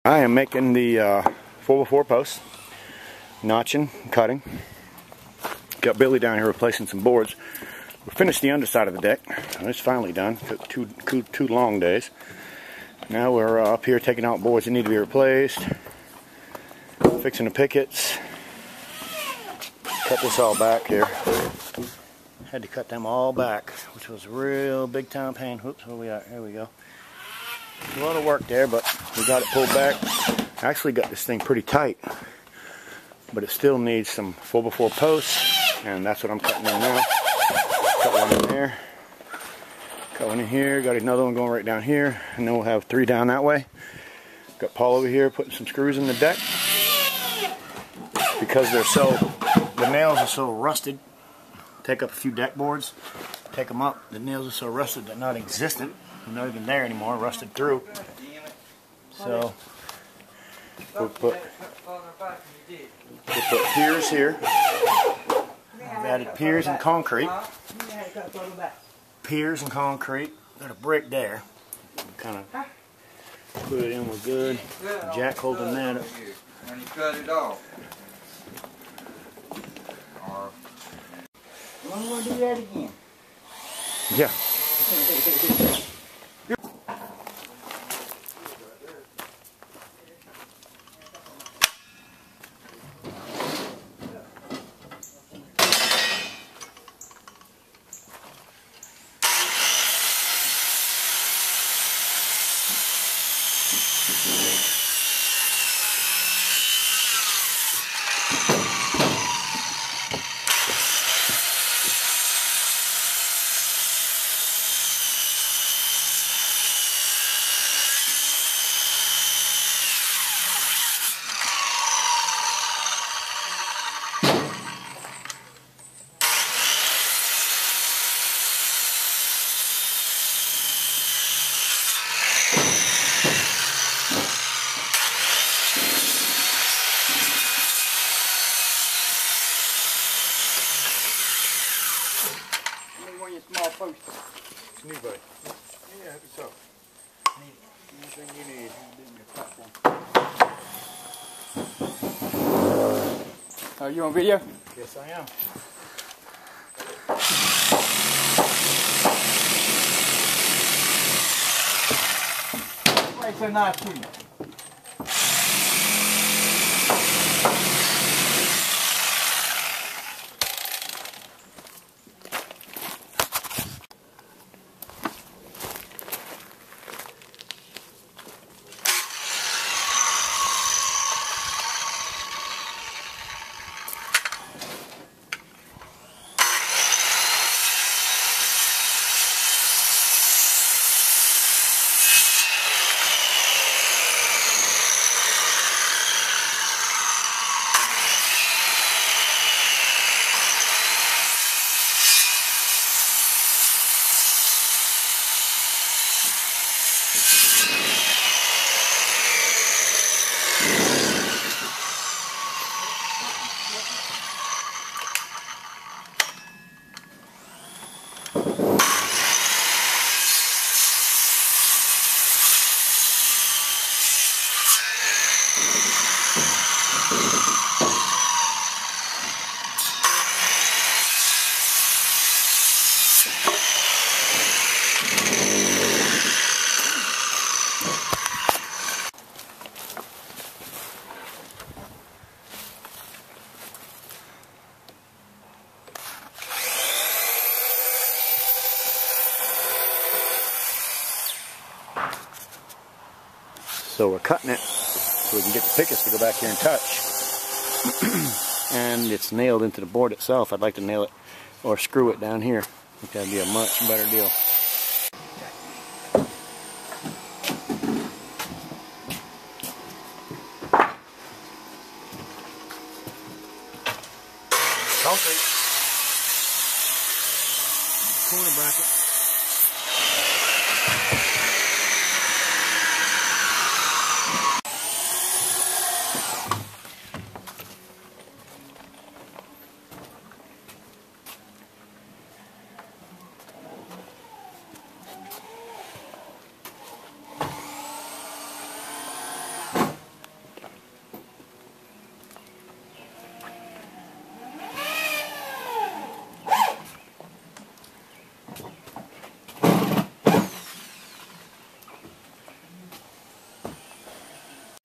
I am making the 4x4 posts, notching, cutting. Got Billy down here replacing some boards. We finished the underside of the deck. It's finally done. Took two long days. Now we're up here taking out boards that need to be replaced, fixing the pickets. Cut this all back here. Had to cut them all back, which was a real big time pain. Whoops, where we at? Here we go. A lot of work there, but we got it pulled back. I actually got this thing pretty tight, but it still needs some 4x4 posts, and that's what I'm cutting in now. Cut one in there, cut one in here, got another one going right down here, and then we'll have 3 down that way. Got Paul over here putting some screws in the deck because the nails are so rusted. Take up a few deck boards, take them up. The nails are so rusted they're not existent. They're not even there anymore, rusted through. So we'll put piers here. I've added piers and concrete. Piers and concrete. Got a brick there. Kind of put it in with good. Jack holding that up. When you cut it off. When are we going to do that again? Yeah. Small post. It's new, buddy. Yeah, I think so. Anything you need. Are you on video? Yes, I am. Why so nice to you? So we're cutting it so we can get the pickets to go back here and touch. And it's nailed into the board itself. I'd like to nail it or screw it down here. I think that'd be a much better deal. Concrete. Corner bracket.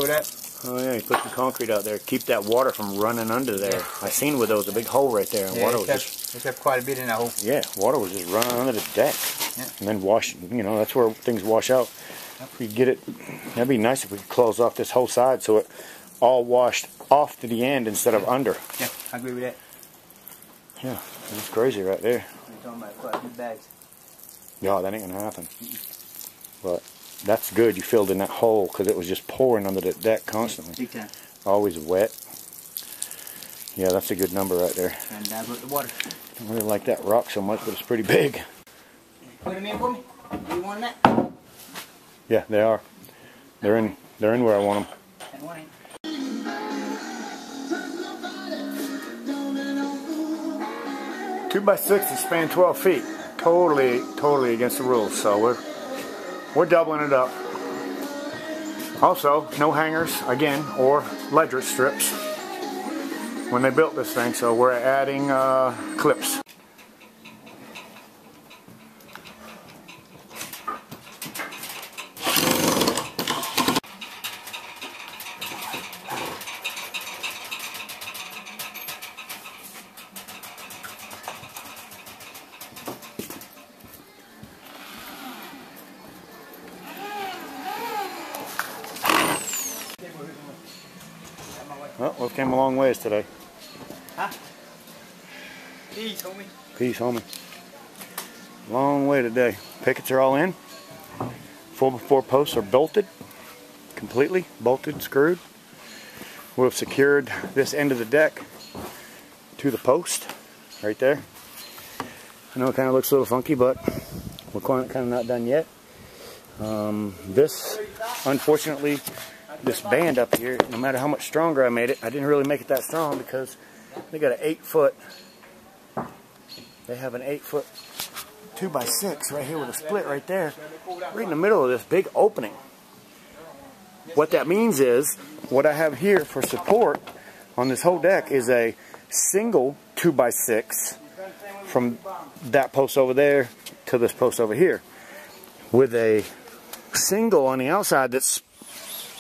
Put up. Oh yeah, you put some concrete out there. Keep that water from running under there. Yeah. I seen where there was a big hole right there, and Yeah, water was it kept quite a bit in that hole. yeah, water was just running under the deck, Yeah. and then wash. You know, that's where things wash out. If we get it, that'd be nice if we could close off this whole side so it all washed off to the end instead of under. Yeah, I agree with that. Yeah, that's crazy right there. We're talking about quite a few bags. Yeah, that ain't gonna happen. But that's good. You filled in that hole because it was just pouring under the deck constantly. Big time. Always wet. Yeah, that's a good number right there. And down with the water. I don't really like that rock so much, but it's pretty big. Put them in for me. Do you want that? Yeah, they are. They're in where I want them. That one ain't. 2x6 span 12 feet. Totally against the rules. So we're doubling it up. Also, no hangers again or ledger strips when they built this thing. So we're adding clips. Well, we've came a long ways today. Huh? Peace, homie. Peace, homie. Long way today. Pickets are all in. 4x4 posts are bolted. Completely bolted, screwed. We've secured this end of the deck to the post right there. I know it kind of looks a little funky, but we're kind of not done yet. This, unfortunately, this band up here, no matter how much stronger I made it, I didn't really make it that strong because they got an 8-foot, they have an 8-foot 2x6 right here with a split right there, right in the middle of this big opening. What that means is, what I have here for support on this whole deck is a single 2x6 from that post over there to this post over here, with a single on the outside that's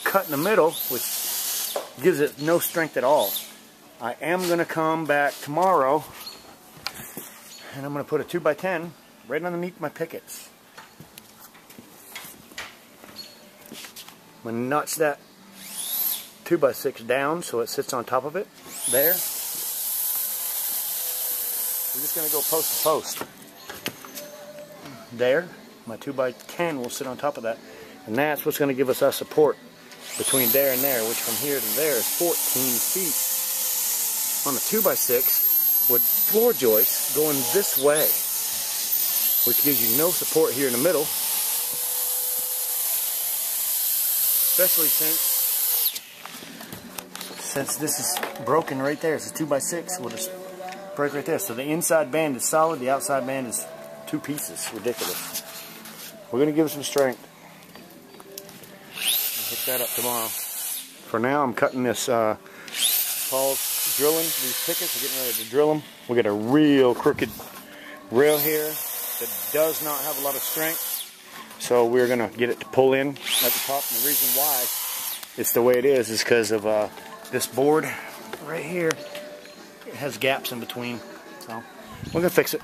cut in the middle, which gives it no strength at all. I am going to come back tomorrow and I'm going to put a 2x10 right underneath my pickets. I'm going to notch that 2x6 down so it sits on top of it there. We're just going to go post to post. There, my 2x10 will sit on top of that, and that's what's going to give us our support between there and there, which from here to there is 14 feet on the 2x6 with floor joists going this way, which gives you no support here in the middle, especially since this is broken right there. It's a 2x6 with a break right there. So the inside band is solid, the outside band is two pieces. Ridiculous. We're going to give it some strength. Hook that up tomorrow. For now, I'm cutting this, Paul's drilling these pickets. We're getting ready to drill them. We got a real crooked rail here that does not have a lot of strength. So we're going to get it to pull in at the top. And the reason why it's the way it is because of this board right here. It has gaps in between. So we're going to fix it.